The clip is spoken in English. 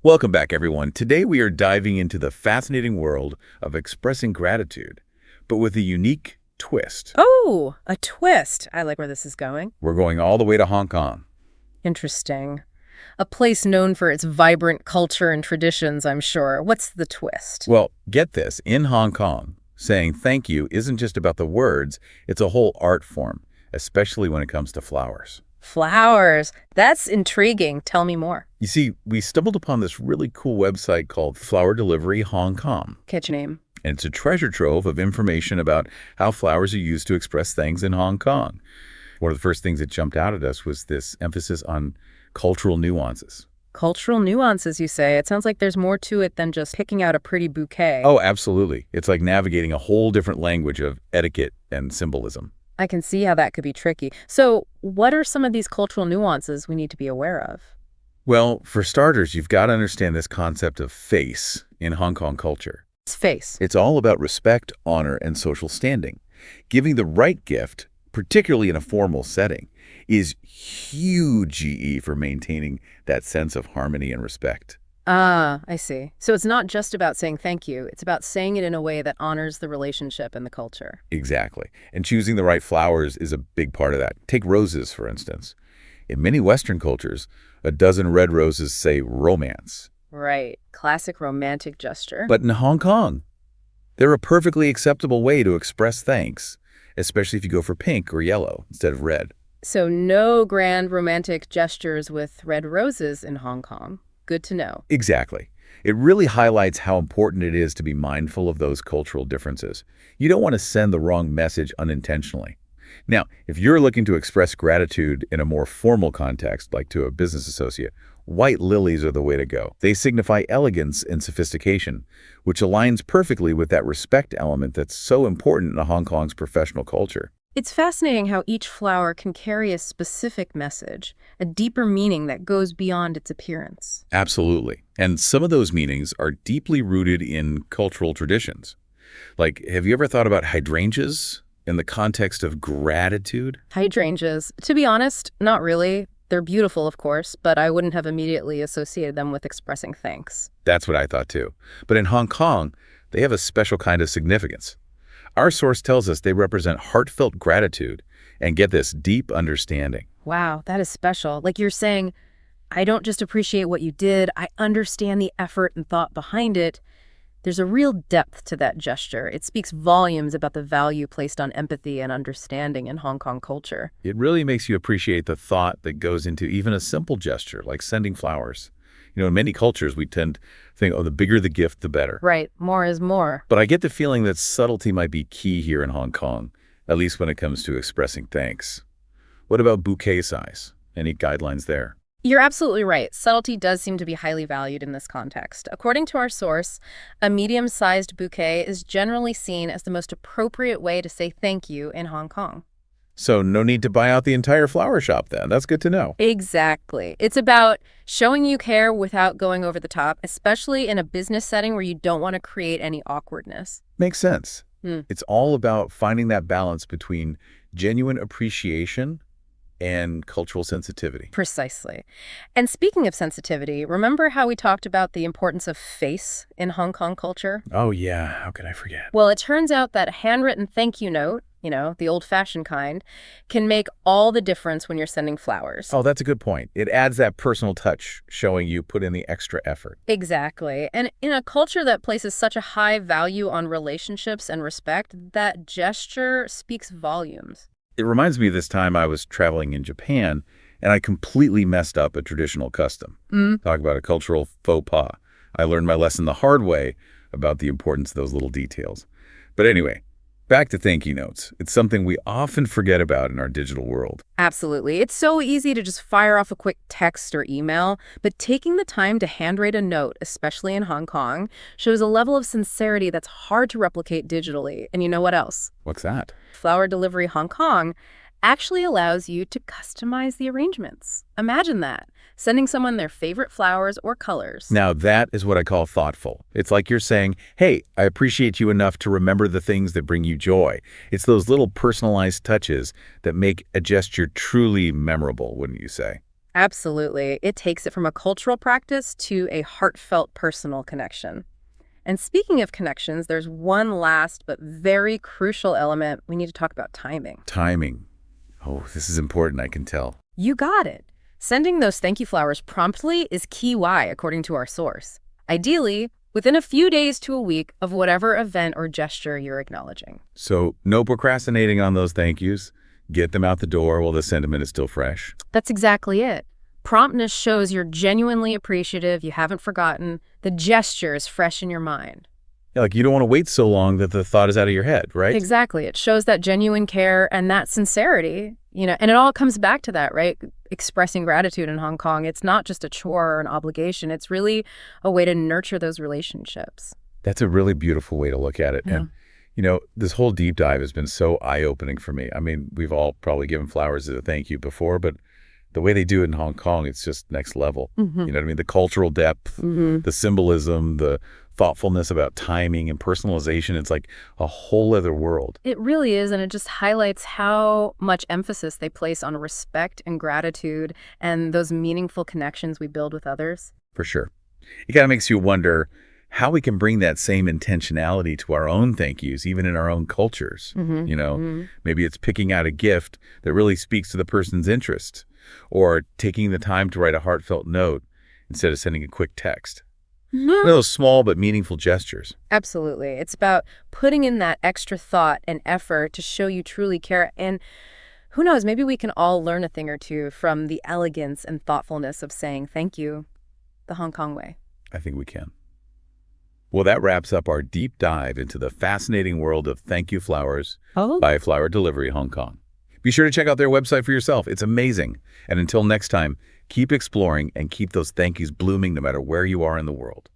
Welcome back, everyone. Today we are diving into the fascinating world of expressing gratitude, but with a unique twist. Oh, a twist. I like where this is going. We're going all the way to Hong Kong. Interesting. A place known for its vibrant culture and traditions, I'm sure. What's the twist? Well, get this. In Hong Kong, saying thank you isn't just about the words, it's a whole art form, especially when it comes to flowers. Flowers. That's intriguing. Tell me more. You see, we stumbled upon this really cool website called Flower Delivery Hong Kong. Catch your name. And it's a treasure trove of information about how flowers are used to express things in Hong Kong. One of the first things that jumped out at us was this emphasis on cultural nuances. Cultural nuances, you say. It sounds like there's more to it than just picking out a pretty bouquet. Oh, absolutely. It's like navigating a whole different language of etiquette and symbolism. I can see how that could be tricky. So, what are some of these cultural nuances we need to be aware of? Well, for starters, you've got to understand this concept of face in Hong Kong culture. It's face. It's all about respect, honor, and social standing. Giving the right gift, particularly in a formal setting, is huge GE for maintaining that sense of harmony and respect. Ah, I see. So it's not just about saying thank you. It's about saying it in a way that honors the relationship and the culture. Exactly. And choosing the right flowers is a big part of that. Take roses, for instance. In many Western cultures, a dozen red roses say romance. Right. Classic romantic gesture. But in Hong Kong, they're a perfectly acceptable way to express thanks, especially if you go for pink or yellow instead of red. So no grand romantic gestures with red roses in Hong Kong. Good to know. Exactly. It really highlights how important it is to be mindful of those cultural differences. You don't want to send the wrong message unintentionally. Now, if you're looking to express gratitude in a more formal context, like to a business associate, white lilies are the way to go. They signify elegance and sophistication, which aligns perfectly with that respect element that's so important in Hong Kong's professional culture. It's fascinating how each flower can carry a specific message, a deeper meaning that goes beyond its appearance. Absolutely. And some of those meanings are deeply rooted in cultural traditions. Like, have you ever thought about hydrangeas in the context of gratitude? Hydrangeas. To be honest, not really. They're beautiful, of course, but I wouldn't have immediately associated them with expressing thanks. That's what I thought too. But in Hong Kong, they have a special kind of significance. Our source tells us they represent heartfelt gratitude and, get this, deep understanding. Wow, that is special. Like you're saying, I don't just appreciate what you did, I understand the effort and thought behind it. There's a real depth to that gesture. It speaks volumes about the value placed on empathy and understanding in Hong Kong culture. It really makes you appreciate the thought that goes into even a simple gesture like sending flowers. In many cultures, we tend to think, oh, the bigger the gift, the better. Right, more is more. But I get the feeling that subtlety might be key here in Hong Kong, at least when it comes to expressing thanks. What about bouquet size? Any guidelines there? You're absolutely right. Subtlety does seem to be highly valued in this context. According to our source, a medium-sized bouquet is generally seen as the most appropriate way to say thank you in Hong Kong. So no need to buy out the entire flower shop then. That's good to know. Exactly. It's about showing you care without going over the top, especially in a business setting where you don't want to create any awkwardness. Makes sense. Hmm. It's all about finding that balance between genuine appreciation and cultural sensitivity. Precisely. And speaking of sensitivity, remember how we talked about the importance of face in Hong Kong culture? Oh yeah, how could I forget? Well, it turns out that a handwritten thank you note, the old-fashioned kind, can make all the difference when you're sending flowers. Oh, that's a good point. It adds that personal touch, showing you put in the extra effort. Exactly. And in a culture that places such a high value on relationships and respect, that gesture speaks volumes. It reminds me of this time I was traveling in Japan, and I completely messed up a traditional custom. Talk about a cultural faux pas. I learned my lesson the hard way about the importance of those little details. But anyway, back to thank you notes. It's something we often forget about in our digital world. Absolutely. It's so easy to just fire off a quick text or email, but taking the time to handwrite a note, especially in Hong Kong, shows a level of sincerity that's hard to replicate digitally. And you know what else? What's that? Flower Delivery Hong Kong actually allows you to customize the arrangements. Imagine that, sending someone their favorite flowers or colors. Now that is what I call thoughtful. It's like you're saying, hey, I appreciate you enough to remember the things that bring you joy. It's those little personalized touches that make a gesture truly memorable, wouldn't you say? Absolutely. It takes it from a cultural practice to a heartfelt personal connection. And speaking of connections, there's one last but very crucial element we need to talk about: timing. Timing. Oh, this is important, I can tell. You got it. Sending those thank you flowers promptly is key why, according to our source. Ideally, within a few days to a week of whatever event or gesture you're acknowledging. So no procrastinating on those thank yous. Get them out the door while the sentiment is still fresh. That's exactly it. Promptness shows you're genuinely appreciative, you haven't forgotten, the gesture is fresh in your mind. Yeah, like you don't want to wait so long that the thought is out of your head, right? Exactly. It shows that genuine care and that sincerity, and it all comes back to that, right? Expressing gratitude in Hong Kong. It's not just a chore or an obligation. It's really a way to nurture those relationships. That's a really beautiful way to look at it. Yeah. And, this whole deep dive has been so eye-opening for me. I mean, we've all probably given flowers as a thank you before, but the way they do it in Hong Kong, it's just next level. You know what I mean? The cultural depth, the symbolism, the thoughtfulness about timing and personalization. It's like a whole other world. It really is, and it just highlights how much emphasis they place on respect and gratitude and those meaningful connections we build with others. For sure. It kind of makes you wonder how we can bring that same intentionality to our own thank yous, even in our own cultures. Maybe it's picking out a gift that really speaks to the person's interest, or taking the time to write a heartfelt note instead of sending a quick text. One of those small but meaningful gestures. Absolutely. It's about putting in that extra thought and effort to show you truly care. And who knows, maybe we can all learn a thing or two from the elegance and thoughtfulness of saying thank you the Hong Kong way. I think we can. Well, that wraps up our deep dive into the fascinating world of thank you flowers by Flower Delivery Hong Kong. Be sure to check out their website for yourself. It's amazing. And until next time, keep exploring and keep those thank yous blooming no matter where you are in the world.